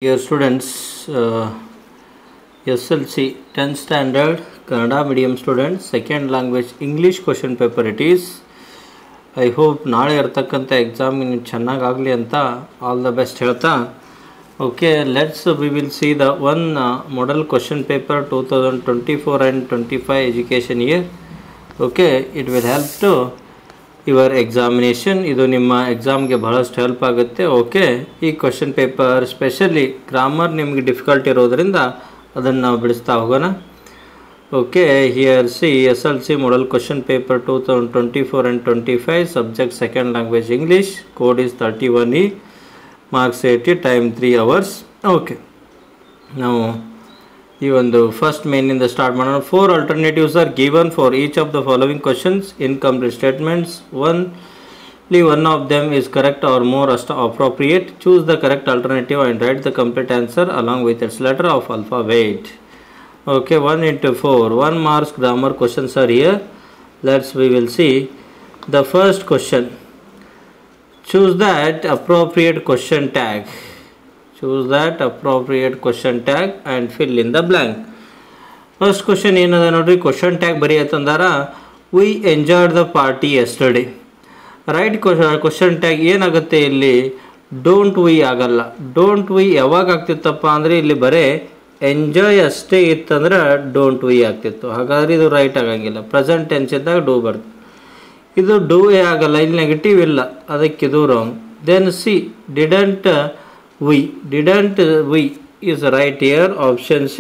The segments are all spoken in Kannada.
Dear students, SLC 10th standard Kannada medium students, second language English question paper it is. I hope ನಾಳೆ ಇರತಕ್ಕಂಥ ಎಕ್ಸಾಮ್ ನೀವು ಚೆನ್ನಾಗಿ ಆಗಲಿ ಅಂತ ಆಲ್ ದ ಬೆಸ್ಟ್ ಹೇಳ್ತಾ okay we will see the one model question paper 2024 and 25 education year. Okay, it will help to your examination. ಇದು ನಿಮ್ಮ ಎಕ್ಸಾಮ್ಗೆ ಬಹಳಷ್ಟು ಹೆಲ್ಪ್ ಆಗುತ್ತೆ. ಓಕೆ, ಈ ಕ್ವಶನ್ ಪೇಪರ್ ಸ್ಪೆಷಲಿ ಗ್ರಾಮರ್ ನಿಮಗೆ ಡಿಫಿಕಲ್ಟ್ ಇರೋದರಿಂದ ಅದನ್ನು ನಾವು ಬಿಡಿಸ್ತಾ ಹೋಗೋಣ. Okay, here C SLC model question paper 2024 and 25, subject second language English, code is 31E, marks 80, time 3 hours. Okay, now ಈ ಒಂದು ಫಸ್ಟ್ ಮೇನಿಂದ ಸ್ಟಾರ್ಟ್ ಮಾಡೋಣ. 4 alternatives are given for each of the following questions. Incomplete statements. Only one of them is correct or more appropriate. Choose the correct alternative and write the complete answer along with its letter of alphabet. Okay, 1 into 4. 1 marks grammar questions are here. We will see the first question. Choose that appropriate question tag. Choose that appropriate question tag and fill in the blank. First question ಏನದ ನೋಡ್ರಿ, ಕ್ವಶನ್ ಟ್ಯಾಗ್ ಬರೆಯತ್ತಂದಾರ we enjoyed the party yesterday. Right question tag ಏನಾಗುತ್ತೆ ಇಲ್ಲಿ, ಡೋಂಟ್ ವಿ ಆಗಲ್ಲ. ಡೋಂಟ್ ವಿ ಯಾವಾಗ ಆಗ್ತಿತ್ತಪ್ಪ ಅಂದರೆ ಇಲ್ಲಿ ಬರೇ ಎಂಜಾಯ್ ಅಷ್ಟೇ ಇತ್ತಂದ್ರೆ ಡೋಂಟ್ ವಿ ಆಗ್ತಿತ್ತು. ಹಾಗಾದ್ರೆ ಇದು ರೈಟ್ ಆಗಂಗಿಲ್ಲ. ಪ್ರೆಸೆಂಟ್ ಟೆನ್ಸ್ ಇದ್ದಾಗ ಡೂ ಬರ್ತದೆ. ಇದು ಡೂ ಆಗಲ್ಲ, ಇಲ್ಲಿ ನೆಗೆಟಿವ್ ಇಲ್ಲ, ಅದಕ್ಕೆ ಇದು wrong. Then C didn't we is right here. Option C,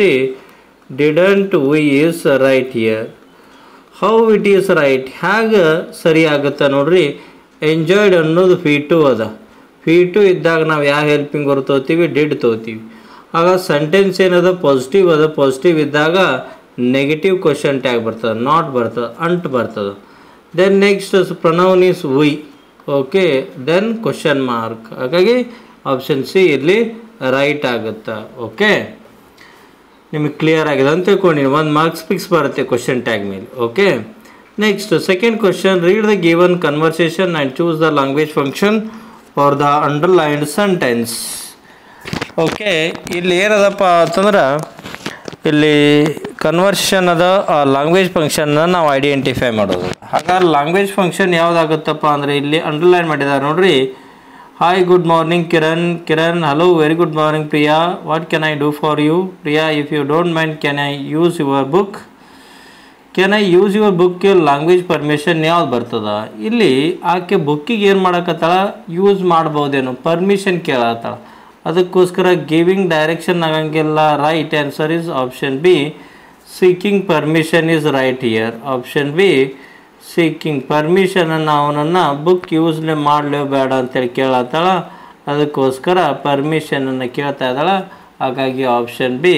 didn't we is right here. How it is right, ಹೇಗೆ ಸರಿ ಆಗುತ್ತೆ ನೋಡ್ರಿ. ಎಂಜಾಯ್ಡ್ ಅನ್ನೋದು P2 ಅದ. P2 ಇದ್ದಾಗ ನಾವು ಯಾವ ಹೆಲ್ಪಿಂಗ್ ವರ್ಬ್ ತೊಗೋತೀವಿ, ಡಿಡ್ ತೊಗೋತೀವಿ. ಆಗ ಸೆಂಟೆನ್ಸ್ ಏನದ ಪಾಸಿಟಿವ್ ಅದ. ಪಾಸಿಟಿವ್ ಇದ್ದಾಗ ನೆಗೆಟಿವ್ ಕ್ವಶನ್ ಟ್ಯಾಗ್ ಬರ್ತದೆ, ನಾಟ್ ಬರ್ತದೆ, ಅಂಟ್ ಬರ್ತದೆ. Then next pronoun is we. Okay, then question mark. ಹಾಗಾಗಿ ಆಪ್ಷನ್ ಸಿ ಇಲ್ಲಿ ರೈಟ್ ಆಗುತ್ತೆ. ಓಕೆ, ನಿಮಗೆ ಕ್ಲಿಯರ್ ಆಗಿದೆ ಅಂತ ತಿಳ್ಕೊಂಡು 1 ಮಾರ್ಕ್ಸ್ ಫಿಕ್ಸ್ ಬರುತ್ತೆ ಕ್ವಶನ್ ಟ್ಯಾಗ್ ಮೇಲೆ. Okay, next second question. Read the given conversation and choose the language function for the underlined sentence. Okay, ಇಲ್ಲಿ ಏನದಪ್ಪ ಅಂತಂದ್ರೆ ಇಲ್ಲಿ ಕನ್ವರ್ಷನ್ ಅದ, ಲ್ಯಾಂಗ್ವೇಜ್ ಫಂಕ್ಷನ್ನ ನಾವು ಐಡೆಂಟಿಫೈ ಮಾಡೋದು. ಹಾಗಾದ್ರೆ ಲ್ಯಾಂಗ್ವೇಜ್ ಫಂಕ್ಷನ್ ಯಾವುದಾಗುತ್ತಪ್ಪ ಅಂದರೆ ಇಲ್ಲಿ ಅಂಡರ್ಲೈನ್ ಮಾಡಿದ್ದಾರೆ ನೋಡ್ರಿ. Hi, good morning Kiran. Hello, very good morning Priya. What can I do for you? Priya, if you don't mind, can I use your book? Can I use your book? Language permission ಯಾವ್ದು ಬರ್ತದ ಇಲ್ಲಿ? ಆಕೆ ಬುಕ್ಕಿಗೆ ಏನು ಮಾಡಕತ್ತಾಳ, ಯೂಸ್ ಮಾಡ್ಬೋದೇನು, ಪರ್ಮಿಷನ್ ಕೇಳತ್ತಾಳ. ಅದಕ್ಕೋಸ್ಕರ ಗಿವಿಂಗ್ ಡೈರೆಕ್ಷನ್ ಆಗಂಗಿಲ್ಲ. Right answer is option B, seeking permission is right here. Option B, seeking ಪರ್ಮಿಷನನ್ನು ಅವನನ್ನು ಬುಕ್ ಯೂಸ್ನೇ ಮಾಡಲೇ ಬೇಡ ಅಂತೇಳಿ ಕೇಳತ್ತಾಳ. ಅದಕ್ಕೋಸ್ಕರ ಪರ್ಮಿಷನನ್ನು ಕೇಳ್ತಾ ಇದ್ದಾಳೆ. ಹಾಗಾಗಿ ಆಪ್ಷನ್ ಬಿ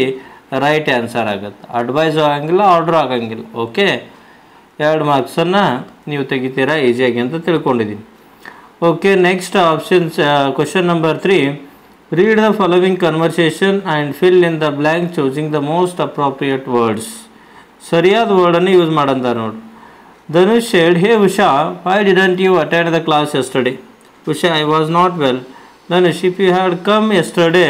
ರೈಟ್ ಆನ್ಸರ್ ಆಗುತ್ತೆ. ಅಡ್ವೈಸ್ ಆಗಂಗಿಲ್ಲ, ಆರ್ಡ್ರ್ ಆಗಂಗಿಲ್ಲ. ಓಕೆ, 2 ಮಾರ್ಕ್ಸನ್ನು ನೀವು ತೆಗಿತೀರಾ ಈಸಿಯಾಗಿ ಅಂತ ತಿಳ್ಕೊಂಡಿದ್ದೀನಿ. Okay, next options question number 3. Read the following conversation and fill in the blank choosing the most appropriate words. ಸರಿಯಾದ ವರ್ಡನ್ನು ಯೂಸ್ ಮಾಡಂತ ನೋಡಿ. Dhanush said, "Hey Usha, why didn't you attend the class yesterday?" Usha, I was not well. Dhanush, if you had come yesterday,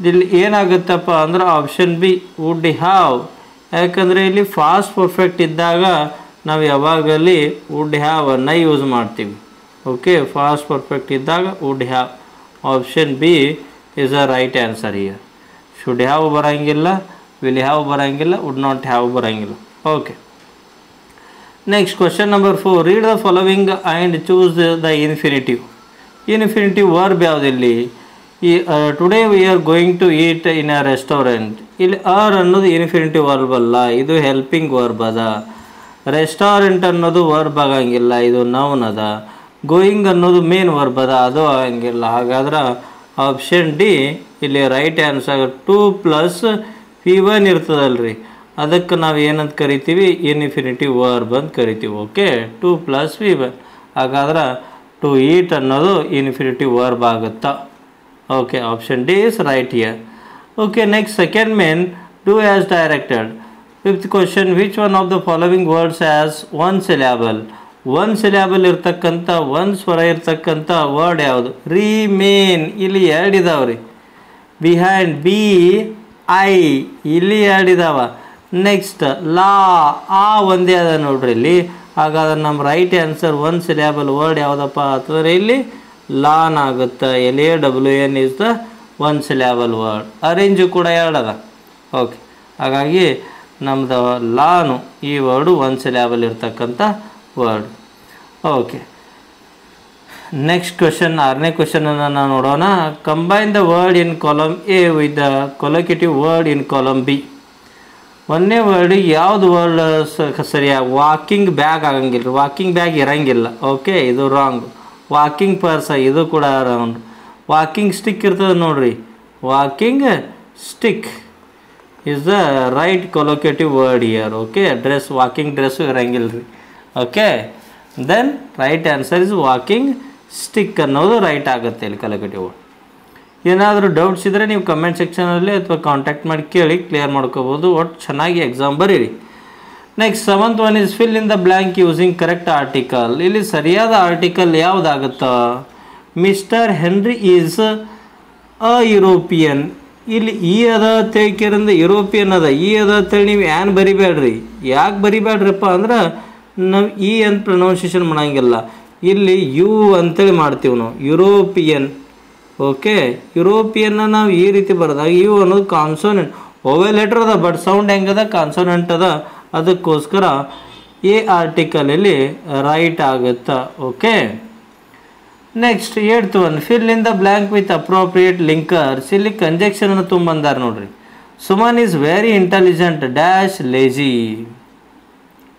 ಇಲ್ಲಿ ಏನಾಗುತ್ತಪ್ಪ ಅಂದ್ರೆ ಆಪ್ಷನ್ ಬಿ ವುಡ್ ಹ್ಯಾವ್. ಯಾಕಂದರೆ ಇಲ್ಲಿ ಫಾಸ್ಟ್ ಪರ್ಫೆಕ್ಟ್ ಇದ್ದಾಗ ನಾವು ಯಾವಾಗಲಿ ವುಡ್ ಹ್ಯಾವ್ ಅನ್ನು ಯೂಸ್ ಮಾಡ್ತೀವಿ. ಓಕೆ, ಫಾಸ್ಟ್ ಪರ್ಫೆಕ್ಟ್ ಇದ್ದಾಗ would have. Option B is a right answer here. Should have ಬರೋಂಗಿಲ್ಲ, ವಿಲ್ ಹ್ಯಾವ್ ಬರೋಂಗಿಲ್ಲ, ವುಡ್ ನಾಟ್ ಹ್ಯಾವ್ ಬರೋಂಗಿಲ್ಲ. Okay, next question number 4. read the following and choose the infinitive. Infinitive verb ಯಾವುದಿಲ್ಲಿ? ಈ today we are going to eat in a restaurant. ಇಲ್ಲಿ ಆರ್ ಅನ್ನೋದು ಇನ್ಫಿನಿಟಿವ್ ವರ್ಬ್ ಅಲ್ಲ, ಇದು ಹೆಲ್ಪಿಂಗ್ ವರ್ಬ್ ಅದ. ರೆಸ್ಟೋರೆಂಟ್ ಅನ್ನೋದು ವರ್ಬ್ ಆಗಂಗಿಲ್ಲ, ಇದು ನೌನ್ ಅದ. ಗೋಯಿಂಗ್ ಅನ್ನೋದು ಮೇನ್ ವರ್ಬ್ ಅದ, ಅದು ಆಗಂಗಿಲ್ಲ. ಹಾಗಾದ್ರೆ ಆಪ್ಷನ್ ಡಿ ಇಲ್ಲಿ ರೈಟ್ ಆನ್ಸರ್. 2 + P1 ಇರ್ತದಲ್ರಿ, ಅದಕ್ಕೆ ನಾವು ಏನಂತ ಕರಿತೀವಿ, ಇನ್ಫಿನಿಟಿವ್ ವರ್ಬ್ ಅಂತ ಕರಿತೀವಿ. Okay, 2 + P1. ಹಾಗಾದ್ರೆ ಟು ಈಟ್ ಅನ್ನೋದು ಇನ್ಫಿನಿಟಿವ್ ವರ್ಬ್ ಆಗುತ್ತಾ. Okay, option D is right here. Okay, next second main, do as directed. 5th question. Which one of the following words as 1 syllable? 1 syllable ಇರ್ತಕ್ಕಂಥ, 1 ಸ್ವರ ಇರ್ತಕ್ಕಂಥ ವರ್ಡ್ ಯಾವುದು? ರಿಮೇನ್. ಇಲ್ಲಿ 2 ಇದಾವೆ ರೀ. ಬಿಹೈಂಡ್ ಬಿ ಐ ಇಲ್ಲಿ ಎರಡಿದಾವ. ನೆಕ್ಸ್ಟ್ ಲಾ ಆ ಒಂದೇ ಅದ ನೋಡ್ರಿ ಇಲ್ಲಿ. ಹಾಗಾದ್ರೆ ನಮ್ಮ right answer one syllable word ಯಾವುದಪ್ಪ ಅಂತಂದರೆ ಇಲ್ಲಿ ಲಾನ್ ಆಗುತ್ತೆ. LAWN is the one syllable word. ಅರೇಂಜು ಕೂಡ ಎರಡದ. ಓಕೆ, ಹಾಗಾಗಿ ನಮ್ಮದು ಲಾನು ಈ ವರ್ಡು ಒನ್ ಸಿಲೆಬಲ್ ಇರ್ತಕ್ಕಂಥ ವರ್ಡ್. ಓಕೆ, ನೆಕ್ಸ್ಟ್ ಕ್ವೆಶನ್, 6ನೇ ಕ್ವೆಶನನ್ನು ನಾವು ನೋಡೋಣ. Combine the word in column A with the collocative word in column B. ಒಂದನೇ ವರ್ಡಿಗೆ ಯಾವುದು ವರ್ಡ್ ಸರಿಯಾಗಿ ವಾಕಿಂಗ್ ಬ್ಯಾಗ್ ಆಗಂಗಿಲ್ಲ, ವಾಕಿಂಗ್ ಬ್ಯಾಗ್ ಇರಂಗಿಲ್ಲ. ಓಕೆ, ಇದು ರಾಂಗ್. ವಾಕಿಂಗ್ ಪರ್ಸ ಇದು ಕೂಡ ರಾಂಗ್. ವಾಕಿಂಗ್ ಸ್ಟಿಕ್ ಇರ್ತದೆ ನೋಡ್ರಿ, walking stick is the right collocative word here. Okay, dress walking dress ಇರಂಗಿಲ್ಲ ರೀ. Okay, then right answer is walking stick ಅನ್ನೋದು ರೈಟ್ ಆಗುತ್ತೆ ಇಲ್ಲಿ ಕೊಲೊಕೇಟಿವ್ ವರ್ಡ್. ಏನಾದರೂ ಡೌಟ್ಸ್ ಇದ್ದರೆ ನೀವು ಕಮೆಂಟ್ ಸೆಕ್ಷನಲ್ಲಿ ಅಥವಾ ಕಾಂಟ್ಯಾಕ್ಟ್ ಮಾಡಿ ಕೇಳಿ ಕ್ಲಿಯರ್ ಮಾಡ್ಕೋಬೋದು. ಒಟ್ಟು ಚೆನ್ನಾಗಿ ಎಕ್ಸಾಮ್ ಬರೀರಿ. Next 7th one is fill in the blank using correct article. ಇಲ್ಲಿ ಸರಿಯಾದ ಆರ್ಟಿಕಲ್ ಯಾವುದಾಗುತ್ತಾ? Mister Henry is a European. ಇಲ್ಲಿ ಈ ಅದ ತಿಳ್ಕಿರಿಂದ ಯುರೋಪಿಯನ್ ಅದ, ಈ ಅದ ಅಂತೇಳಿ ನೀವು ಏನ್ ಬರಿಬೇಡ್ರಿ. ಯಾಕೆ ಬರಿಬೇಡ್ರಪ್ಪ ಅಂದ್ರೆ ನಾವು ಈ ಅಂತ ಪ್ರೊನೌನ್ಸಿಯೇಷನ್ ಮಾಡೋಂಗಿಲ್ಲ. ಇಲ್ಲಿ ಯು ಅಂತೇಳಿ ಮಾಡ್ತೀವಿ ನಾವು, ಯುರೋಪಿಯನ್. ಓಕೆ, ಯುರೋಪಿಯನ್ನ ನಾವು ಈ ರೀತಿ ಬರೋದಾಗ ಯು ಅನ್ನೋದು ಕಾನ್ಸೋನೆಂಟ್. ಓವೆಲ್ ಲೆಟರ್ ಅದ ಬಟ್ ಸೌಂಡ್ ಹೆಂಗದ ಕಾನ್ಸೋನೆಂಟ್ ಅದ, ಅದಕ್ಕೋಸ್ಕರ ಎ ಆರ್ಟಿಕಲಲ್ಲಿ ರೈಟ್ ಆಗುತ್ತಾ. Okay, next 8th one fill in the blank with appropriate linkers. ಇಲ್ಲಿ ಕಂಜೆಕ್ಷನ್ ಅನ್ನು ತುಂಬಂದಾರ ನೋಡ್ರಿ. Suman is very intelligent dash lazy.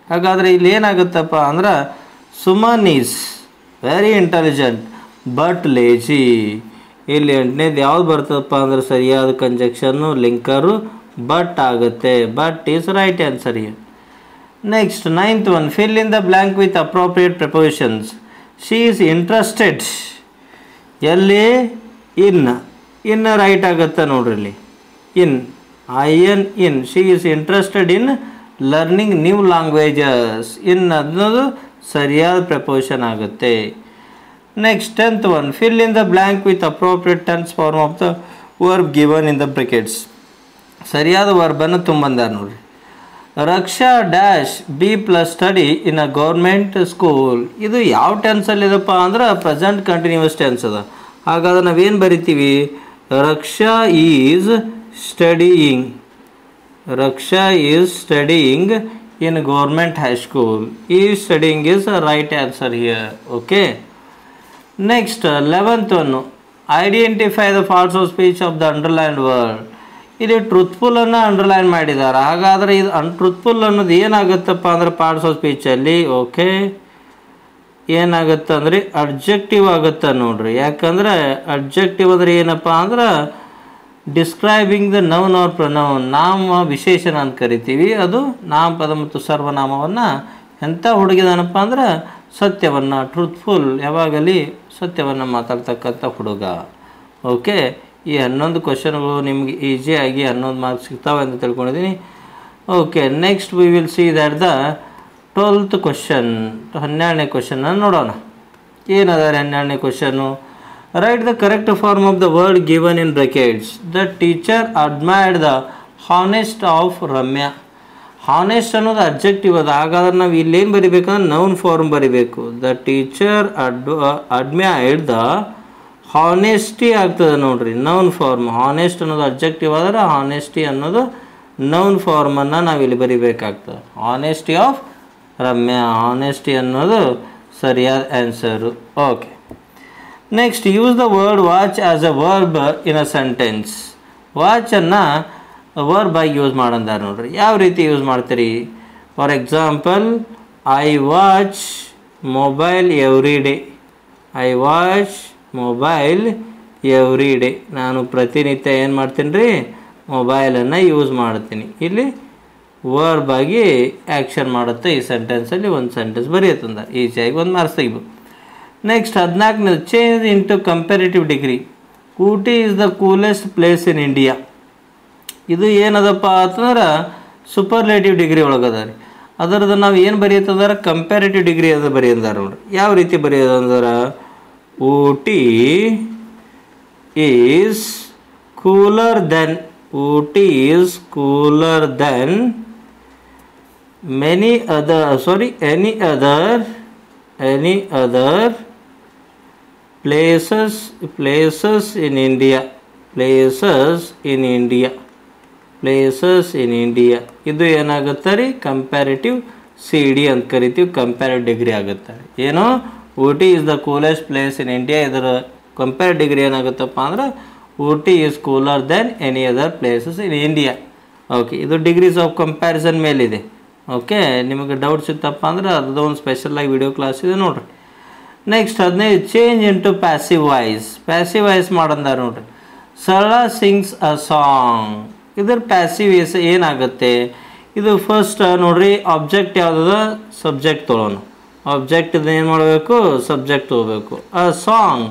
ಹಾಗಾದರೆ ಇಲ್ಲಿ ಏನಾಗುತ್ತಪ್ಪ ಅಂದ್ರೆ Suman is very intelligent but lazy. ಇಲ್ಲಿ 8ನೇದು ಯಾವ್ದು ಬರ್ತದಪ್ಪ ಅಂದ್ರೆ ಸರಿಯಾದ ಕಂಜೆಕ್ಷನ್ನು ಲಿಂಕರು ಬಟ್ ಆಗುತ್ತೆ. But is right answer year. Next 9th one fill in the blank with appropriate prepositions. She is interested. ಎಲ್ಲಿ ಇನ್ ರೈಟ್ ಆಗುತ್ತೆ ನೋಡ್ರಿ ಇಲ್ಲಿ. In she is interested in learning new languages. ಅನ್ನೋದು ಸರಿಯಾದ ಪ್ರಪೋಸಿಷನ್ ಆಗುತ್ತೆ. Next 10th one fill in the blank with appropriate tense form of the verb given in the brackets. ಸರಿಯಾದ ವರ್ಬನ್ನು ತುಂಬಂದಾರ ನೋಡ್ರಿ. Raksha dash B plus study in a government school. ಇದು ಯಾವ ಟೆನ್ಸಲ್ಲಿ ಇದಪ್ಪ ಅಂದ್ರೆ ಪ್ರೆಸೆಂಟ್ ಕಂಟಿನ್ಯೂಸ್ ಟೆನ್ಸ್ ಅದ. ಹಾಗಾದ್ರೆ ನಾವೇನು ಬರಿತೀವಿ? Raksha is studying. Raksha is studying in government high school. ಈ studying is right answer here. Okay, next 11th one identify the parts of speech of the underlined word. ಇಲ್ಲಿ ಟ್ರೂತ್ಫುಲ್ಲನ್ನು ಅಂಡರ್ಲೈನ್ ಮಾಡಿದ್ದಾರೆ. ಹಾಗಾದರೆ ಇದು ಅನ್ಟ್ರೂತ್ಫುಲ್ ಅನ್ನೋದು ಏನಾಗುತ್ತಪ್ಪ ಅಂದರೆ ಪಾರ್ಟ್ಸ್ ಆಫ್ ಸ್ಪೀಚಲ್ಲಿ. ಓಕೆ, ಏನಾಗುತ್ತೆ ಅಂದರೆ ಅಬ್ಜೆಕ್ಟಿವ್ ಆಗುತ್ತೆ ನೋಡ್ರಿ. ಯಾಕಂದರೆ ಅಬ್ಜೆಕ್ಟಿವ್ ಅಂದರೆ ಏನಪ್ಪ ಅಂದ್ರೆ describing the noun R pronoun, ನಾಮ ವಿಶೇಷಣ ಅಂತ ಕರಿತೀವಿ. ಅದು ನಾಮಪದ ಮತ್ತು ಸರ್ವನಾಮವನ್ನು ಎಂಥ ಹುಡುಗಿದಾನಪ್ಪ ಅಂದ್ರೆ ಸತ್ಯವನ್ನು, ಟ್ರೂತ್ಫುಲ್, ಯಾವಾಗಲಿ ಸತ್ಯವನ್ನು ಮಾತಾಡ್ತಕ್ಕಂಥ ಹುಡುಗ. ಓಕೆ, ಈ 11 ಕ್ವಶನ್ಗಳು ನಿಮಗೆ ಈಸಿಯಾಗಿ 11 ಮಾರ್ಕ್ಸ್ ಸಿಗ್ತಾವೆ ಅಂತ ತಿಳ್ಕೊಂಡಿದ್ದೀನಿ. Okay, next we will see that the 12th question. 12ನೇ ಕ್ವಶನನ್ನು ನೋಡೋಣ. ಏನದ 12ನೇ question? Write the correct form of the word given in brackets. The teacher admired the honest of Ramya. Honest ಅನ್ನೋದು ಅಬ್ಜೆಕ್ಟಿವ್ ಅದ. ಹಾಗಾದ್ರೆ ನಾವು ಇಲ್ಲೇನು ಬರಿಬೇಕಂದ್ರೆ ನೌನ್ ಫಾರ್ಮ್ ಬರಿಬೇಕು. The teacher admired the honesty ಆಗ್ತದೆ ನೋಡ್ರಿ, ನೌನ್ ಫಾರ್ಮ್. ಹಾನೆಸ್ಟ್ ಅನ್ನೋದು ಅಬ್ಜೆಕ್ಟಿವ್ ಆದರೆ ಹಾನೆಸ್ಟಿ ಅನ್ನೋದು ನೌನ್ ಫಾರ್ಮನ್ನು ನಾವಿಲ್ಲಿ ಬರಿಬೇಕಾಗ್ತದೆ. ಹಾನೆಸ್ಟಿ ಆಫ್ ರಮ್ಯಾ, ಹಾನೆಸ್ಟಿ ಅನ್ನೋದು ಸರಿಯಾದ answer. Okay, next use the word watch as a verb in a sentence. ವಾಚನ್ನು ವರ್ಬ್ ಆಗಿ ಯೂಸ್ ಮಾಡಂದಾರ ನೋಡ್ರಿ. ಯಾವ ರೀತಿ ಯೂಸ್ ಮಾಡ್ತೀರಿ? For example, I watch mobile every day. I watch mobile every day. ನಾನು ಪ್ರತಿನಿತ್ಯ ಏನು ಮಾಡ್ತೀನಿ ರೀ? ಮೊಬೈಲನ್ನು ಯೂಸ್ ಮಾಡ್ತೀನಿ. ಇಲ್ಲಿ ವರ್ಬ್ ಆಗಿ ಆ್ಯಕ್ಷನ್ ಮಾಡುತ್ತೆ. ಈ ಸೆಂಟೆನ್ಸಲ್ಲಿ ಒಂದು ಸೆಂಟೆನ್ಸ್ ಬರೆಯುತ್ತಂದ ಈಸಿಯಾಗಿ 1 ಮಾರ್ಕ್ಸ್ ತೆಗಿಬೋದು. ನೆಕ್ಸ್ಟ್ 14ನೇ change into comparative degree. Ooty is the coolest place in India. ಇದು ಏನದಪ್ಪ ಅಂತಂದ್ರೆ ಸೂಪರ್ಲೇಟಿವ್ ಡಿಗ್ರಿ ಒಳಗದ ರೀ. ಅದರದ್ದು ನಾವು ಏನು ಬರೆಯುತ್ತಂದ್ರೆ ಕಂಪ್ಯಾರಿಟಿವ್ ಡಿಗ್ರಿ ಅದು ಬರೆಯಂದಾರ ನೋಡ್ರಿ. ಯಾವ ರೀತಿ ಬರೆಯೋದಂದ್ರೆ Ooty is cooler than, Ooty is cooler than any other places in India. ಇದು ಏನಾಗುತ್ತೆ ರೀ, ಕಂಪ್ಯಾರಿಟಿವ್ CD ಅಂತ ಕರಿತೀವಿ, ಕಂಪ್ಯಾರಿಟಿವ್ ಡಿಗ್ರಿ ಆಗುತ್ತೆ. ಏನು, Ooty is the coolest place in India, ಇದರ ಕಂಪೇರ್ ಡಿಗ್ರಿ ಏನಾಗುತ್ತಪ್ಪ ಅಂದ್ರೆ Ooty is cooler than any other places in India. Okay, ಇದು ಡಿಗ್ರೀಸ್ ಆಫ್ ಕಂಪ್ಯಾರಿಸನ್ ಮೇಲಿದೆ. ಓಕೆ, ನಿಮಗೆ ಡೌಟ್ಸ್ ಇತ್ತಪ್ಪ ಅಂದ್ರೆ ಅದು ಒಂದು ಸ್ಪೆಷಲಾಗಿ ವಿಡಿಯೋ ಕ್ಲಾಸ್ ಇದೆ ನೋಡ್ರಿ. Next 15 change into passive voice ಮಾಡಂದಾರ ನೋಡ್ರಿ. ಸರಳ ಸಿಂಗ್ಸ್ ಅ ಸಾಂಗ್, ಇದ್ರ ಪ್ಯಾಸಿವ್ ಏನಾಗುತ್ತೆ, ಇದು ಫಸ್ಟ್ ನೋಡ್ರಿ ಆಬ್ಜೆಕ್ಟ್ ಯಾವುದದ, ಸಬ್ಜೆಕ್ಟ್ ತೊಗೊಳೋಣ. ಆಬ್ಜೆಕ್ಟ್ ಏನು ಮಾಡಬೇಕು, ಸಬ್ಜೆಕ್ಟ್ ತೊಗೋಬೇಕು. ಅ ಸಾಂಗ್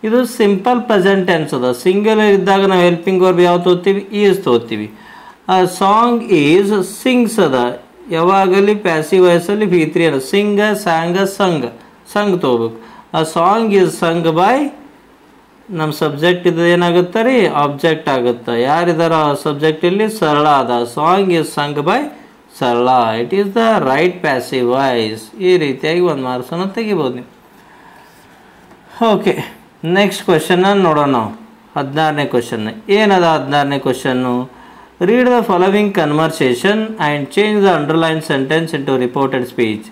ಇದು ಸಿಂಪಲ್ ಪ್ರೆಸೆಂಟ್ ಟೆನ್ಸ್ ಅದ. ಸಿಂಗಲ್ ಇದ್ದಾಗ ನಾವು ಹೆಲ್ಪಿಂಗ್ ವರ್ಬ್ ಯಾವ ತೊಗೋತೀವಿ, ಈಸ್ ತೊಗೋತೀವಿ. ಅ ಸಾಂಗ್ ಈಸ್ ಸಿಂಗ್ಸ್ ಅದ. ಯಾವಾಗಲಿ ಪ್ಯಾಸಿವ್ ವಾಯ್ಸಲ್ಲಿ V3 ಅದ. ಸಿಂಗ, ಸ್ಯಾಂಗ, ಸಂಗ್ ತೊಗೋಬೇಕು. ಅ ಸಾಂಗ್ ಈಸ್ ಸಂಗ್ ಬೈ, ನಮ್ಮ ಸಬ್ಜೆಕ್ಟ್ ಇದು ಏನಾಗುತ್ತೆ ರೀ, ಆಬ್ಜೆಕ್ಟ್ ಆಗುತ್ತೆ. ಯಾರಿದಾರ ಸಬ್ಜೆಕ್ಟ್ ಇಲ್ಲಿ, ಸರಳ ಅದ. ಸಾಂಗ್ ಈಸ್ ಸಂಗ್ ಬೈ ಸರಳ. It is the right passive voice. ಈ ರೀತಿಯಾಗಿ ಒಂದು ಮಾರ್ಕ್ಸನ್ನು ತೆಗಿಬೋದು ನೀವು. ಓಕೆ, ನೆಕ್ಸ್ಟ್ ಕ್ವೆಶನ್ನ ನೋಡೋಣ ನಾವು. 16ನೇ ಕ್ವೆಶನ್ ಏನದ? 16ನೇ question, read the following conversation and change the underlined sentence into reported speech.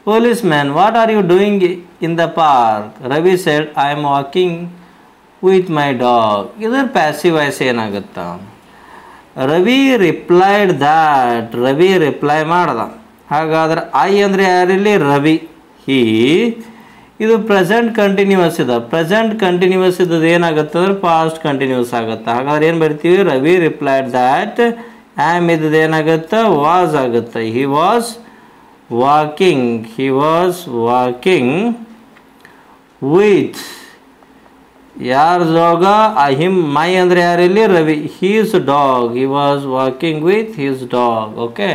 Policeman, what are you doing in the park? Ravi said, I am walking with my dog. ಇದರ ಪ್ಯಾಸಿವ್ ವಾಯ್ಸ್ ಏನಾಗುತ್ತಾ? Ravi replied that, Ravi reply ಮಾಡ್ದ. ಹಾಗಾದ್ರೆ ಐ ಅಂದರೆ ಯಾರಿಲ್ಲಿ, ರವಿ. ಹೀ ಇದು ಪ್ರೆಸೆಂಟ್ ಕಂಟಿನ್ಯೂಸ್ ಇದೆ. ಪ್ರೆಸೆಂಟ್ ಕಂಟಿನ್ಯೂಸ್ ಇದ್ದದ್ದು ಏನಾಗುತ್ತೆ ಅಂದ್ರೆ ಪಾಸ್ಟ್ ಕಂಟಿನ್ಯೂಸ್ ಆಗುತ್ತೆ. ಹಾಗಾದ್ರೆ ಏನು ಬರ್ತೀವಿ, ರವಿ ರಿಪ್ಲೈಡ್ ದ್ಯಾಟ್. ಆ್ಯಮ್ ಇದ್ದದ್ದು ಏನಾಗುತ್ತೆ, ವಾಸ್ ಆಗುತ್ತೆ. ಹಿ ವಾಸ್ walking with ಯಾರ ಡಾಗ, ಹಿಮ್. ಮೈ ಅಂದರೆ ಯಾರಿಲ್ಲಿ, Ravi. His dog, he was walking with his dog. Okay,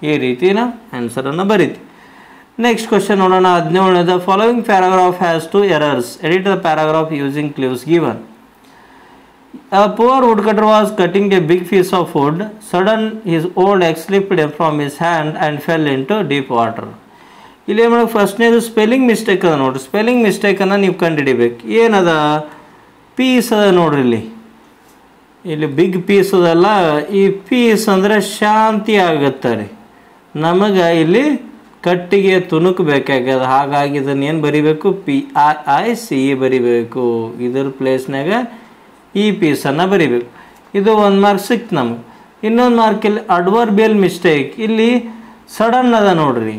ಈ ರೀತಿನ ಆನ್ಸರನ್ನು ಬರೀತಿ. ನೆಕ್ಸ್ಟ್ ಕ್ವೆಶನ್ ನೋಡೋಣ. 17ನೇದು, following paragraph has 2 errors. Edit the paragraph using clues given. A poor woodcutter was cutting a big piece of wood. Sudden his old axe slipped from his hand and fell into deep water. ಇಲ್ಲಿ ಏನು ಮಾಡೋದು, ಫಸ್ಟ್ನೇದು ಸ್ಪೆಲ್ಲಿಂಗ್ ಮಿಸ್ಟೇಕ್ ಅದ ನೋಡ್ರಿ. ಸ್ಪೆಲ್ಲಿಂಗ್ ಮಿಸ್ಟೇಕನ್ನು ನೀವು ಕಂಡುಹಿಡಿಬೇಕು. ಏನದ, ಪೀಸ್ ಅದ ನೋಡ್ರಿ. ಇಲ್ಲಿ ಬಿಗ್ ಪೀಸ್ ಅದಲ್ಲ, ಈ ಪೀಸ್ ಅಂದರೆ ಶಾಂತಿ ಆಗುತ್ತೆ ರೀ. ನಮಗೆ ಇಲ್ಲಿ ಕಟ್ಟಿಗೆ ತುಣುಕು ಬೇಕಾಗ್ಯದ. ಹಾಗಾಗಿ ಇದನ್ನು ಏನು ಬರಿಬೇಕು, PICE ಬರಿಬೇಕು. ಇದ್ರ ಪ್ಲೇಸ್ನಾಗ ಈ ಪೀಸನ್ನು ಬರಿಬೇಕು. ಇದು 1 ಮಾರ್ಕ್ ಸಿಕ್ತು ನಮ್ಗೆ. ಇನ್ನೊಂದು ಮಾರ್ಕ್ ಇಲ್ಲಿ ಅಡ್ವರ್ಬಿಯಲ್ ಮಿಸ್ಟೇಕ್. ಇಲ್ಲಿ ಸಡನ್ ಅದ ನೋಡ್ರಿ.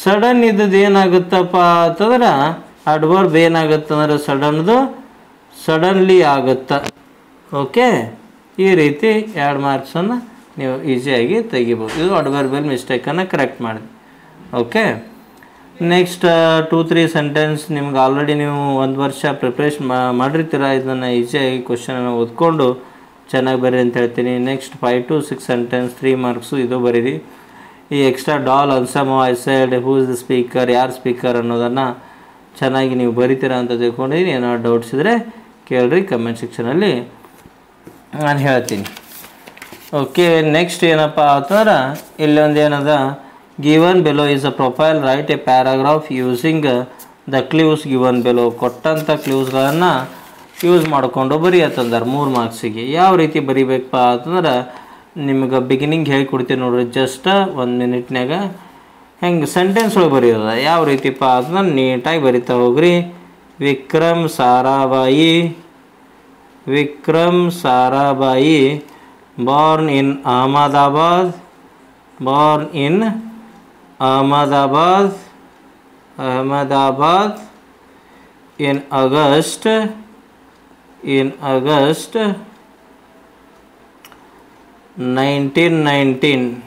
ಸಡನ್ ಇದ್ದದ್ದು ಏನಾಗುತ್ತಪ್ಪ ಅಂತಂದ್ರೆ ಅಡ್ವರ್ಬ್ ಏನಾಗುತ್ತಂದ್ರೆ ಸಡನ್ಲಿ ಆಗುತ್ತೆ. ಓಕೆ, ಈ ರೀತಿ 2 ಮಾರ್ಕ್ಸನ್ನು ನೀವು ಈಸಿಯಾಗಿ ತೆಗಿಬೋದು. ಇದು ಅಡ್ವರ್ಬಿಯಲ್ ಮಿಸ್ಟೇಕನ್ನು ಕರೆಕ್ಟ್ ಮಾಡಿದೆ. ಓಕೆ, ನೆಕ್ಸ್ಟ್ 2-3 ಸೆಂಟೆನ್ಸ್ ನಿಮ್ಗೆ ಆಲ್ರೆಡಿ ನೀವು 1 ವರ್ಷ ಪ್ರಿಪ್ರೇಷನ್ ಮಾಡಿರ್ತೀರ. ಇದನ್ನು ಈಸಿಯಾಗಿ ಕ್ವಶನನ್ನು ಓದ್ಕೊಂಡು ಚೆನ್ನಾಗಿ ಬರೀರಿ ಅಂತ ಹೇಳ್ತೀನಿ. ನೆಕ್ಸ್ಟ್ 5 to 6 ಸೆಂಟೆನ್ಸ್ 3 ಮಾರ್ಕ್ಸು ಇದು ಬರೀರಿ. ಈ ಎಕ್ಸ್ಟ್ರಾ ಡಾಲ್ ಅನ್ಸಮ್ I said, who is the speaker, ಯಾರು ಸ್ಪೀಕರ್ ಅನ್ನೋದನ್ನು ಚೆನ್ನಾಗಿ ನೀವು ಬರಿತೀರಾ ಅಂತ ತಿಳ್ಕೊಂಡಿದ್ದೀನಿ. ಏನಾದ್ರು ಡೌಟ್ಸ್ ಇದ್ದರೆ ಕೇಳ್ರಿ ಕಮೆಂಟ್ ಸೆಕ್ಷನಲ್ಲಿ, ನಾನು ಹೇಳ್ತೀನಿ. ಓಕೆ, ನೆಕ್ಸ್ಟ್ ಏನಪ್ಪ ಅಂತಂದ್ರೆ ಇಲ್ಲೊಂದು ಏನದ, given below is a profile, right A paragraph using the clues given below. ಕೊಟ್ಟಂಥ ಕ್ಲೂಸ್ಗಳನ್ನು ಯೂಸ್ ಮಾಡಿಕೊಂಡು ಬರೆಯತ್ತಂದಾರೆ 3 ಮಾರ್ಕ್ಸಿಗೆ. ಯಾವ ರೀತಿ ಬರಿಬೇಕಪ್ಪ ಅಂತಂದ್ರೆ ನಿಮಗೆ ಬಿಗಿನಿಂಗ್ ಹೇಳ್ಕೊಡ್ತೀನಿ ನೋಡ್ರಿ. ಜಸ್ಟ್ 1 ಮಿನಿಟ್ನಾಗ ಹೆಂಗೆ ಸೆಂಟೆನ್ಸ್ ಒಳಗೆ ಬರೆಯೋದ ಯಾವ ರೀತಿಪ್ಪ ಅಂತಂದ್ರೆ ನೀಟಾಗಿ ಬರಿತಾ ಹೋಗ್ರಿ. Vikram Sarabhai born in Ahmedabad in August 1919.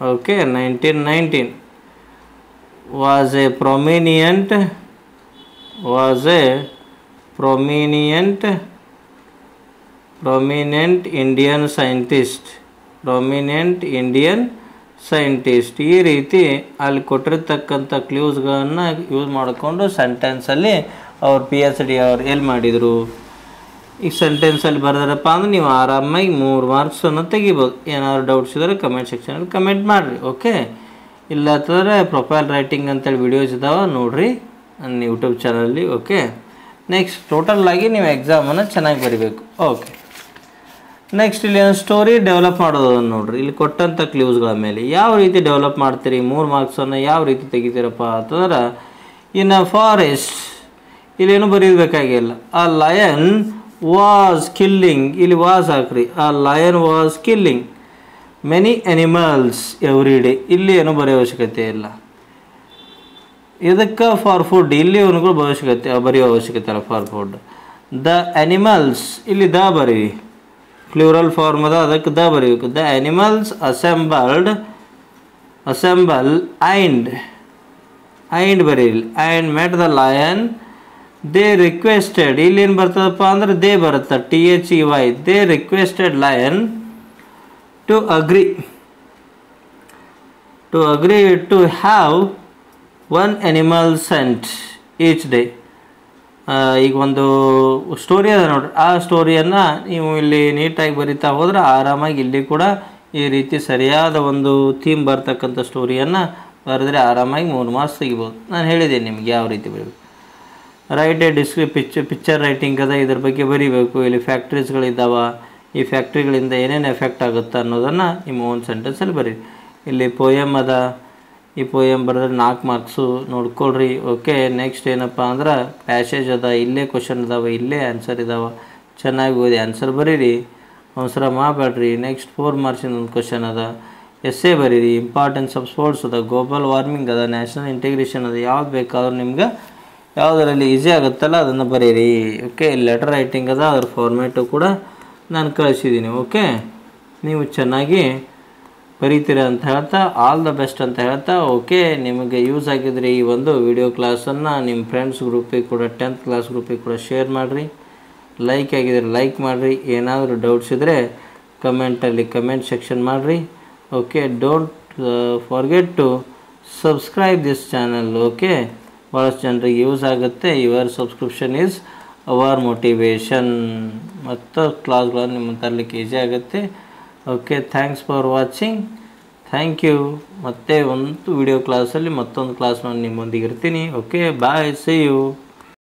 Okay, 1919. was a prominent Indian scientist. ಈ ರೀತಿ ಅಲ್ಲಿ ಕೊಟ್ಟಿರ್ತಕ್ಕಂಥ ಕ್ಲೂಸ್ಗಳನ್ನು ಯೂಸ್ ಮಾಡಿಕೊಂಡು ಸೆಂಟೆನ್ಸಲ್ಲಿ ಅವ್ರು PhD ಅವ್ರು ಎಲ್ಲಿ ಮಾಡಿದರು, ಈಗ ಸೆಂಟೆನ್ಸಲ್ಲಿ ಬರೆದ್ರಪ್ಪ ಅಂದ್ರೆ ನೀವು ಆರಾಮಾಗಿ 3 ಮಾರ್ಕ್ಸನ್ನು ತೆಗಿಬೋದು. ಏನಾದ್ರು ಡೌಟ್ಸ್ ಇದ್ದರೆ ಕಮೆಂಟ್ ಸೆಕ್ಷನಲ್ಲಿ ಕಮೆಂಟ್ ಮಾಡಿರಿ. ಓಕೆ, ಇಲ್ಲ ಅಂತಂದರೆ ಪ್ರೊಫೈಲ್ ರೈಟಿಂಗ್ ಅಂತೇಳಿ ವಿಡಿಯೋಸ್ ಇದ್ದಾವೆ ನೋಡಿರಿ ನನ್ನ ಯೂಟ್ಯೂಬ್ ಚಾನಲ್ಲಿ. ಓಕೆ, ನೆಕ್ಸ್ಟ್ ಟೋಟಲಾಗಿ ನೀವು ಎಕ್ಸಾಮನ್ನು ಚೆನ್ನಾಗಿ ಬರಿಬೇಕು. ಓಕೆ, ನೆಕ್ಸ್ಟ್ ಇಲ್ಲಿ ಒಂದು ಸ್ಟೋರಿ ಡೆವಲಪ್ ಮಾಡೋದನ್ನು ನೋಡಿರಿ. ಇಲ್ಲಿ ಕೊಟ್ಟಂಥ ಕ್ಲೂಸ್ಗಳ ಮೇಲೆ ಯಾವ ರೀತಿ ಡೆವಲಪ್ ಮಾಡ್ತೀರಿ, 3 ಮಾರ್ಕ್ಸನ್ನು ಯಾವ ರೀತಿ ತೆಗಿತೀರಪ್ಪ ಅಂತಂದ್ರೆ, ಇನ್ ಅ ಫಾರೆಸ್ಟ್ ಇಲ್ಲೇನು ಬರೀಬೇಕಾಗಿಲ್ಲ. ಆ ಲಯನ್ ವಾಸ್ ಕಿಲ್ಲಿಂಗ್, ಇಲ್ಲಿ ವಾಸ್ ಹಾಕ್ರಿ. ಆ lion was killing many animals every day, ಇಲ್ಲಿ ಏನು ಬರೆಯೋ ಅವಶ್ಯಕತೆ ಇಲ್ಲ. ಇದಕ್ಕೆ ಫಾರ್ ಫುಡ್ ಇಲ್ಲಿ ಅವನುಗಳು ಬರೆಯೋ ಅವಶ್ಯಕತೆ ಇಲ್ಲ. ಫಾರ್ ಫುಡ್ ದ ಅನಿಮಲ್ಸ್ ಇಲ್ಲಿ ದ ಬರೀವಿ, ಪ್ಲೂರಲ್ ಫಾರ್ಮ್ ಅದ ಅದಕ್ಕೆ ದ ಬರೀಬೇಕು. ದ ಅನಿಮಲ್ಸ್ ಅಸೆಂಬಲ್ ಐಂಡ್ ಬರೀಲಿ. And met the lion they requested, ಇಲ್ಲೇನು ಬರ್ತದಪ್ಪ ಅಂದ್ರೆ ದೇ ಬರುತ್ತೆ, THEY. They requested lion to agree to have 1 animal sent each day. ಈಗ ಒಂದು ಸ್ಟೋರಿ ಅದ ನೋಡ್ರಿ, ಆ ಸ್ಟೋರಿಯನ್ನು ನೀವು ಇಲ್ಲಿ ನೀಟಾಗಿ ಬರಿತಾ ಹೋದ್ರೆ ಆರಾಮಾಗಿ ಇಲ್ಲಿ ಕೂಡ ಈ ರೀತಿ ಸರಿಯಾದ ಒಂದು ಥೀಮ್ ಬರ್ತಕ್ಕಂಥ ಸ್ಟೋರಿಯನ್ನು ಬರೆದ್ರೆ ಆರಾಮಾಗಿ 3 ಮಾರ್ಕ್ಸ್ ತೆಗಿಬೋದು. ನಾನು ಹೇಳಿದ್ದೇನೆ ನಿಮ್ಗೆ ಯಾವ ರೀತಿ ಬರೀಬೇಕು. ರೈಟ್ ಎ ಪಿಕ್ಚರ್ ರೈಟಿಂಗ್ ಅದ, ಇದ್ರ ಬಗ್ಗೆ ಬರೀಬೇಕು. ಇಲ್ಲಿ ಫ್ಯಾಕ್ಟ್ರೀಸ್ಗಳಿದ್ದಾವೆ, ಈ ಫ್ಯಾಕ್ಟ್ರಿಗಳಿಂದ ಏನೇನು ಎಫೆಕ್ಟ್ ಆಗುತ್ತೆ ಅನ್ನೋದನ್ನು ನಿಮ್ಮ ಓನ್ ಸೆಂಟೆನ್ಸಲ್ಲಿ ಬರೀ. ಇಲ್ಲಿ ಪೋಯಮ್ ಅದ, ಈ ಪೋಯಮ್ ಬರೆದ್ರೆ 4 ಮಾರ್ಕ್ಸು ನೋಡ್ಕೊಳ್ರಿ. ಓಕೆ, ನೆಕ್ಸ್ಟ್ ಏನಪ್ಪ ಅಂದ್ರೆ ಪ್ಯಾಸೇಜ್ ಅದ, ಇಲ್ಲೇ ಕ್ವಶನ್ ಇದಾವೆ, ಇಲ್ಲೇ ಆನ್ಸರ್ ಇದಾವೆ. ಚೆನ್ನಾಗಿ ಓದಿ ಆನ್ಸರ್ ಬರೀರಿ, ಅವಸರ ಮಾಡಬೇಡ್ರಿ. ನೆಕ್ಸ್ಟ್ 4 ಮಾರ್ಕ್ಸಿನ ಒಂದು ಕ್ವಶನ್ ಅದ, ಎಸ್ಸೇ ಬರೀರಿ. ಇಂಪಾರ್ಟೆನ್ಸ್ ಆಫ್ ಸ್ಪೋರ್ಟ್ಸ್ ಅದ, ಗ್ಲೋಬಲ್ ವಾರ್ಮಿಂಗ್ ಅದ, ನ್ಯಾಷನಲ್ ಇಂಟಿಗ್ರೇಷನ್ ಅದ. ಯಾವ್ದು ಬೇಕಾದ್ರೂ ನಿಮ್ಗೆ ಯಾವುದರಲ್ಲಿ ಈಸಿ ಆಗುತ್ತಲ್ಲ ಅದನ್ನು ಬರೀರಿ. ಓಕೆ, ಲೆಟರ್ ರೈಟಿಂಗ್ ಅದ, ಅದ್ರ ಫಾರ್ಮೇಟು ಕೂಡ ನಾನು ಕಳಿಸಿದ್ದೀನಿ. ಓಕೆ, ನೀವು ಚೆನ್ನಾಗಿ ಬರೀತೀರ ಅಂತ ಹೇಳ್ತಾ ಆಲ್ ದ ಬೆಸ್ಟ್ ಅಂತ ಹೇಳ್ತಾ, ಓಕೆ, ನಿಮಗೆ ಯೂಸ್ ಆಗಿದ್ರೆ ಈ ಒಂದು ವಿಡಿಯೋ ಕ್ಲಾಸನ್ನು ನಿಮ್ಮ ಫ್ರೆಂಡ್ಸ್ ಗ್ರೂಪಿಗೆ ಕೂಡ 10th ಕ್ಲಾಸ್ ಗ್ರೂಪಿಗೆ ಕೂಡ ಶೇರ್ ಮಾಡಿರಿ. ಲೈಕ್ ಆಗಿದ್ರೆ ಲೈಕ್ ಮಾಡಿರಿ. ಏನಾದರೂ ಡೌಟ್ಸ್ ಇದ್ದರೆ ಕಮೆಂಟಲ್ಲಿ ಕಮೆಂಟ್ ಸೆಕ್ಷನ್ ಮಾಡಿರಿ. Okay, don't forget to subscribe this channel. Okay, ಭಾಳಷ್ಟು ಜನರಿಗೆ ಯೂಸ್ ಆಗುತ್ತೆ. Your subscription is our motivation. ಮತ್ತು ಕ್ಲಾಸ್ಗಳನ್ನು ನಿಮ್ಮ ತರಲಿಕ್ಕೆ ಈಸಿ ಆಗುತ್ತೆ. Okay, thanks for watching. Thank you. ಮತ್ತೆ ಒಂದು ವಿಡಿಯೋ ಕ್ಲಾಸಲ್ಲಿ ಮತ್ತೊಂದು ಕ್ಲಾಸ್ ನಾನು ನಿಮ್ಮೊಂದಿಗೆ ಇರ್ತೀನಿ. Okay, bye, see you.